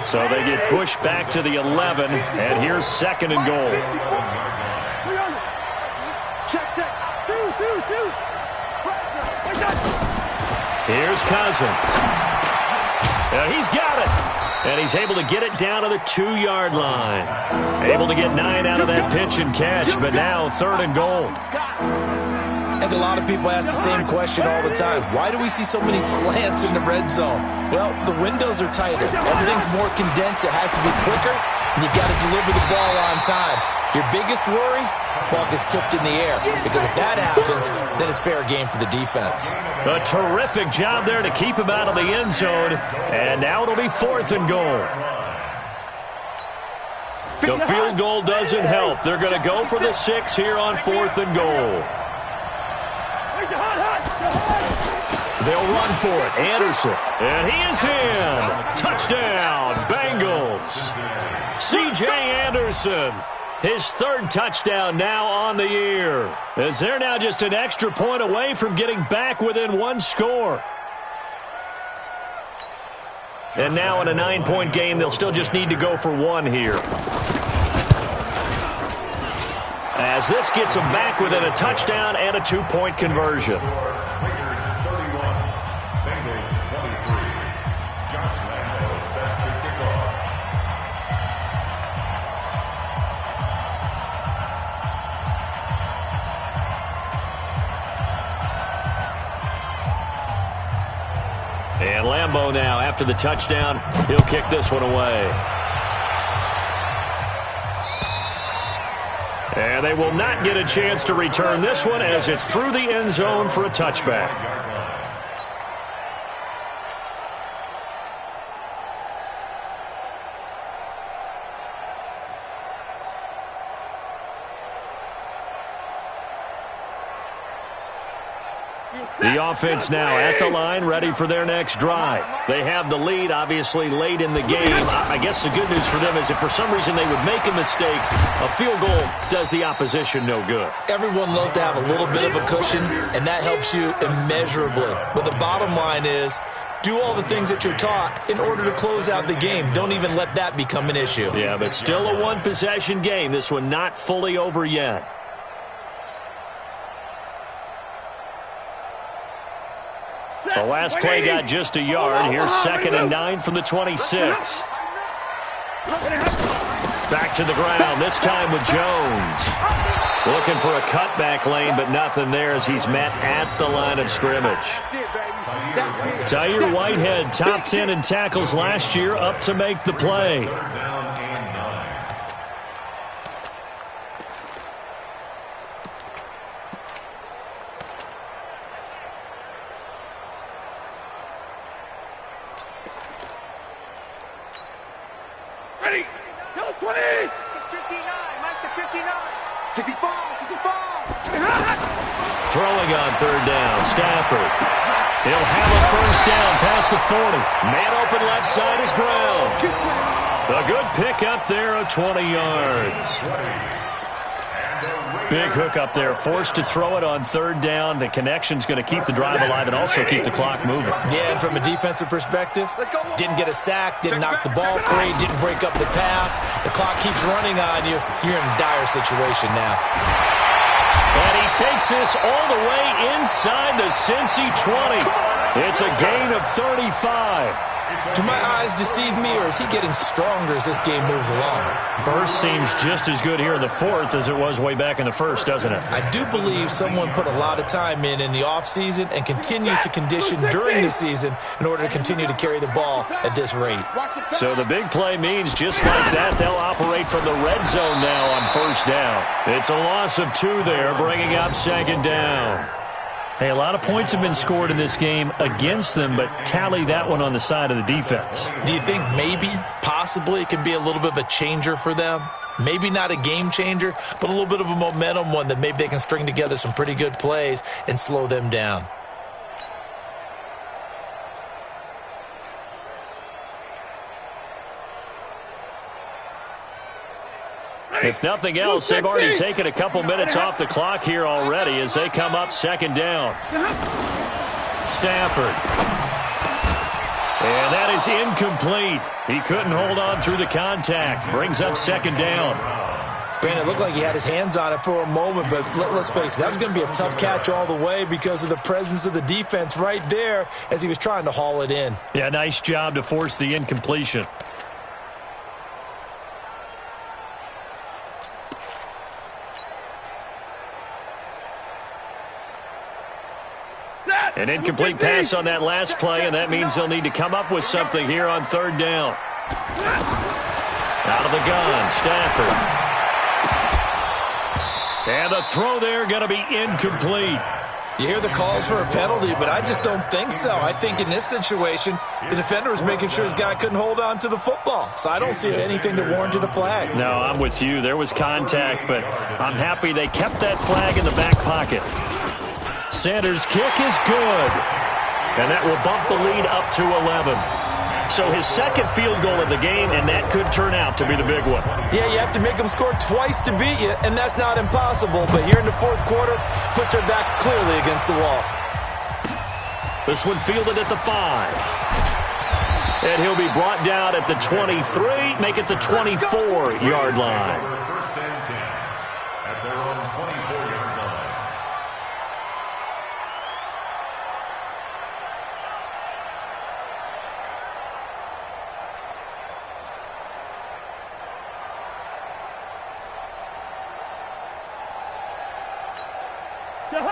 So they get pushed back to the 11, and here's 2nd and goal. Check. Here's Cousins. And he's got it. And he's able to get it down to the 2-yard line. Able to get 9 out of that pitch and catch, but now 3rd and goal. I think a lot of people ask the same question all the time. Why do we see so many slants in the red zone? Well, the windows are tighter. Everything's more condensed. It has to be quicker, and you've got to deliver the ball on time. Your biggest worry? Ball gets tipped in the air. Because if that happens, then it's fair game for the defense. A terrific job there to keep him out of the end zone. And now it'll be 4th and goal. The field goal doesn't help. They're going to go for the 6 here on 4th and goal. They'll run for it. Anderson. And he is in. Touchdown, Bengals. C.J. Anderson. His 3rd touchdown now on the year. As they're now just an extra point away from getting back within 1 score. And now in a 9-point game, they'll still just need to go for 1 here. As this gets them back within a touchdown and a 2-point conversion. And Lambeau now, after the touchdown, he'll kick this one away. And they will not get a chance to return this one as it's through the end zone for a touchback. The offense now at the line, ready for their next drive. They have the lead, obviously, late in the game. I guess the good news for them is if for some reason they would make a mistake, a field goal does the opposition no good. Everyone loves to have a little bit of a cushion, and that helps you immeasurably. But the bottom line is, do all the things that you're taught in order to close out the game. Don't even let that become an issue. Yeah, but still a one-possession game. This one not fully over yet. The last play got just a yard. Here's 2nd and 9 from the 26. Back to the ground, this time with Jones. Looking for a cutback lane, but nothing there as he's met at the line of scrimmage. Tyre Whitehead, top 10 in tackles last year, up to make the play. Ready? Yellow 20! It's 59, Mike to 59. 65, 65. Throwing on 3rd down, Stafford. He'll have a 1st down past the 40. Man open left side is Brown. A good pick up there of 20 yards. Big hook up there, forced to throw it on 3rd down. The connection's going to keep the drive alive and also keep the clock moving. Yeah, and from a defensive perspective, didn't get a sack, didn't knock the ball free, didn't break up the pass. The clock keeps running on you. You're in a dire situation now. And he takes this all the way inside the Cincy 20. It's a gain of 35. Do my eyes deceive me, or is he getting stronger as this game moves along? Burst seems just as good here in the 4th as it was way back in the 1st, doesn't it? I do believe someone put a lot of time in the offseason and continues to condition during the season in order to continue to carry the ball at this rate. So the big play means just like that, they'll operate from the red zone now on 1st down. It's a loss of 2 there, bringing up 2nd down. Hey, a lot of points have been scored in this game against them, but tally that one on the side of the defense. Do you think maybe, possibly, it can be a little bit of a changer for them? Maybe not a game changer, but a little bit of a momentum one that maybe they can string together some pretty good plays and slow them down. If nothing else, they've already taken a couple minutes off the clock here already as they come up 2nd down. Stafford. And that is incomplete. He couldn't hold on through the contact. Brings up 2nd down. Granted, it looked like he had his hands on it for a moment, but let's face it, that was going to be a tough catch all the way because of the presence of the defense right there as he was trying to haul it in. Yeah, nice job to force the incompletion. An incomplete pass on that last play, and that means they'll need to come up with something here on 3rd down. Out of the gun, Stafford. And the throw there going to be incomplete. You hear the calls for a penalty, but I just don't think so. I think in this situation, the defender was making sure his guy couldn't hold on to the football. So I don't see anything that warranted a flag. No, I'm with you. There was contact, but I'm happy they kept that flag in the back pocket. Sanders' kick is good. And that will bump the lead up to 11. So his second field goal of the game, and that could turn out to be the big one. Yeah, you have to make them score twice to beat you, and that's not impossible. But here in the fourth quarter, puts their backs clearly against the wall. This one fielded at the 5. And he'll be brought down at the 23, make it the 24-yard line. First and 10 at their own 24-yard line.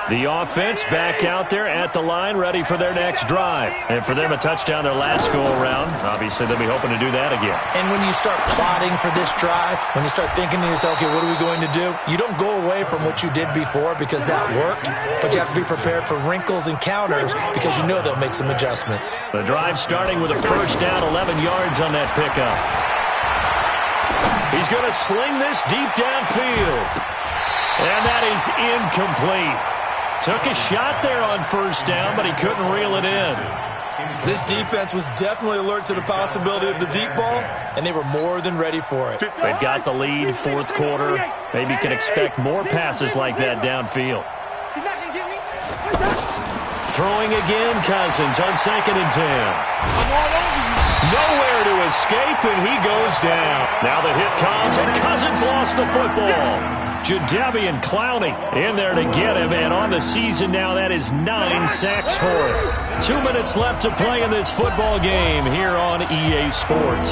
The offense back out there at the line, ready for their next drive. And for them, a touchdown their last go-around. Obviously, they'll be hoping to do that again. And when you start plotting for this drive, when you start thinking to yourself, okay, what are we going to do? You don't go away from what you did before because that worked, but you have to be prepared for wrinkles and counters because you know they'll make some adjustments. The drive starting with a first down, 11 yards on that pickup. He's going to sling this deep downfield. And that is incomplete. Took a shot there on first down, but he couldn't reel it in. This defense was definitely alert to the possibility of the deep ball, and they were more than ready for it. They've got the lead, fourth quarter. Maybe can expect more passes like that downfield. Throwing again, Cousins on 2nd and 10. Nowhere to escape, and he goes down. Now the hit comes, and Cousins lost the football. Jadeveon Clowney in there to get him, and on the season now, that is 9 sacks for him. 2 minutes left to play in this football game here on EA Sports.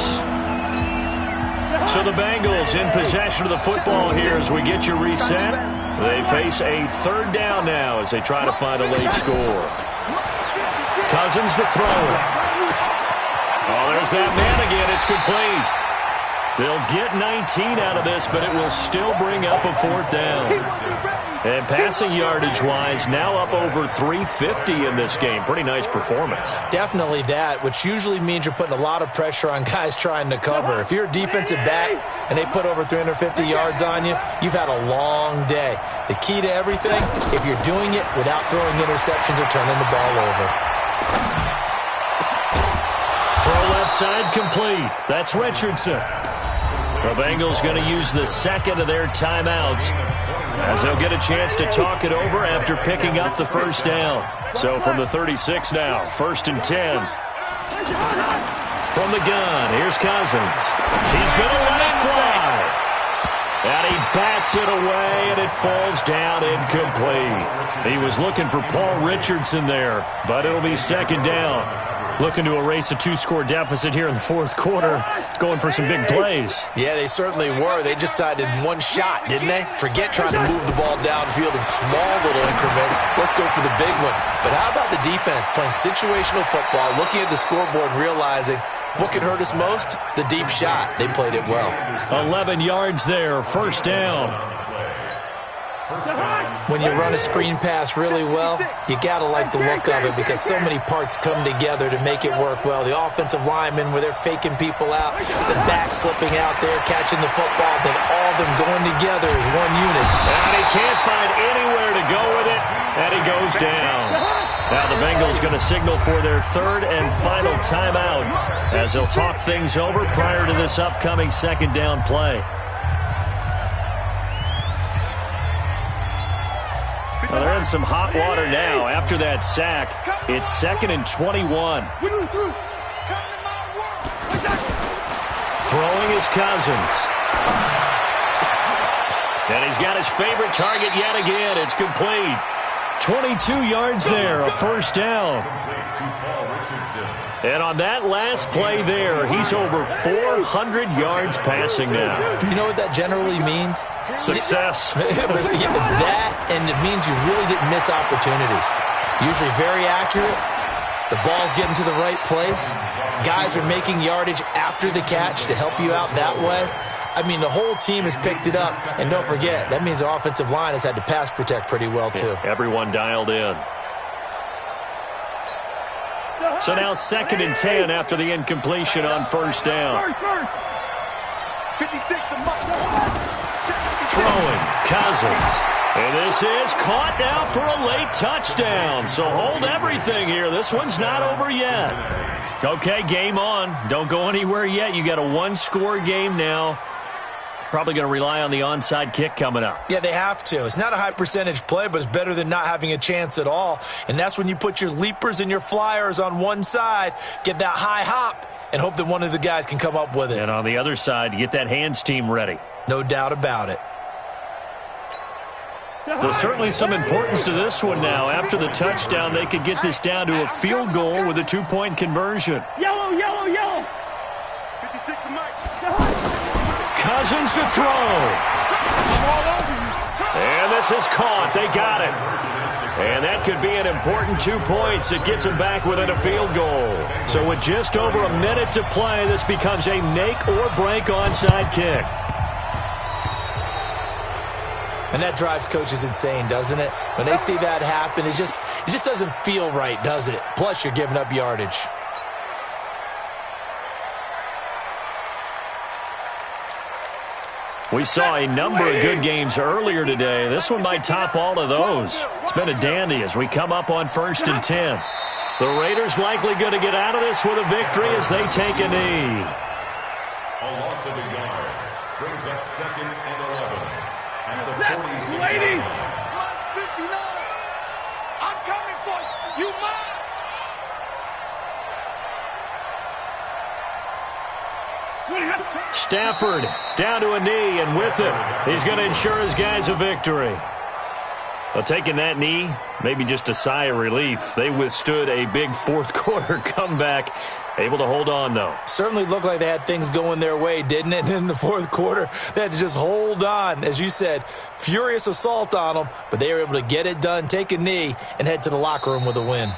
So the Bengals in possession of the football here as we get you reset. They face a third down now as they try to find a late score. Cousins to throw. Oh, there's that man again. It's complete. They'll get 19 out of this, but it will still bring up a fourth down. And passing yardage-wise, now up over 350 in this game. Pretty nice performance. Definitely that, which usually means you're putting a lot of pressure on guys trying to cover. If you're a defensive back and they put over 350 yards on you, you've had a long day. The key to everything, if you're doing it without throwing interceptions or turning the ball over. Throw left side complete. That's Richardson. The Bengals going to use the second of their timeouts as they'll get a chance to talk it over after picking up the first down. So from the 36 now, 1st and 10. From the gun, here's Cousins. He's going to let it fly. And he bats it away, and it falls down incomplete. He was looking for Paul Richardson there, but it'll be 2nd down. Looking to erase a 2-score deficit here in the fourth quarter, going for some big plays. Yeah, they certainly were. They just did one shot, didn't they? Forget trying to move the ball downfield in small little increments. Let's go for the big one. But how about the defense playing situational football, looking at the scoreboard and realizing what can hurt us most? The deep shot. They played it well. 11 yards there, first down. When you run a screen pass really well, you got to like the look of it because so many parts come together to make it work well. The offensive linemen, where they're faking people out, the back slipping out there, catching the football, then all of them going together as one unit. And he can't find anywhere to go with it, and he goes down. Now the Bengals going to signal for their third and final timeout as they'll talk things over prior to this upcoming 2nd down play. Well, they're in some hot water now. After that sack, it's 2nd and 21. Throwing is Cousins. And he's got his favorite target yet again. It's complete. 22 yards there, a first down. And on that last play there, he's over 400 yards passing now. Do you know what that generally means? Success. That, and it means you really didn't miss opportunities. Usually very accurate. The ball's getting to the right place. Guys are making yardage after the catch to help you out that way. I mean, the whole team has picked it up. And don't forget, that means the offensive line has had to pass protect pretty well, too. Yeah, everyone dialed in. So now 2nd and 10 after the incompletion on first down. 56 Throwing, Cousins. And this is caught now for a late touchdown. So hold everything here. This one's not over yet. Okay, game on. Don't go anywhere yet. You got a one-score game now. Probably going to rely on the onside kick coming up. Yeah, they have to. It's not a high-percentage play, but it's better than not having a chance at all. And that's when you put your leapers and your flyers on one side, get that high hop, and hope that one of the guys can come up with it. And on the other side, get that hands team ready. No doubt about it. So certainly some importance to this one now. After the touchdown, they could get this down to a field goal with a two-point conversion. Yellow, yellow, yellow. 56 to Mike. Cousins to throw. And this is caught. They got it. And that could be an important 2 points. It gets them back within a field goal. So with just over a minute to play, this becomes a make-or-break onside kick. And that drives coaches insane, doesn't it? When they see that happen, it just doesn't feel right, does it? Plus, you're giving up yardage. We saw a number of good games earlier today. This one might top all of those. It's been a dandy as we come up on 1st and 10. The Raiders likely going to get out of this with a victory as they take a knee. A loss of a yard brings up 2nd and 11. And the 46 Lady. line. 59. I'm coming for you. You mine. Stafford down to a knee, and with it, he's going to ensure his guys a victory. Well, taking that knee, maybe just a sigh of relief. They withstood a big fourth-quarter comeback. Able to hold on, though. Certainly looked like they had things going their way, didn't it? In the fourth quarter, they had to just hold on. As you said, furious assault on them, but they were able to get it done, take a knee, and head to the locker room with a win.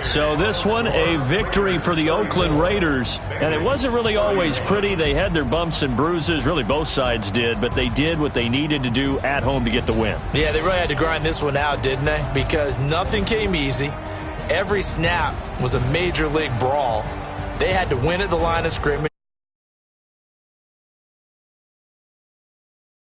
So this one, a victory for the Oakland Raiders. And it wasn't really always pretty. They had their bumps and bruises. Really, both sides did. But they did what they needed to do at home to get the win. Yeah, they really had to grind this one out, didn't they? Because nothing came easy. Every snap was a major league brawl. They had to win at the line of scrimmage.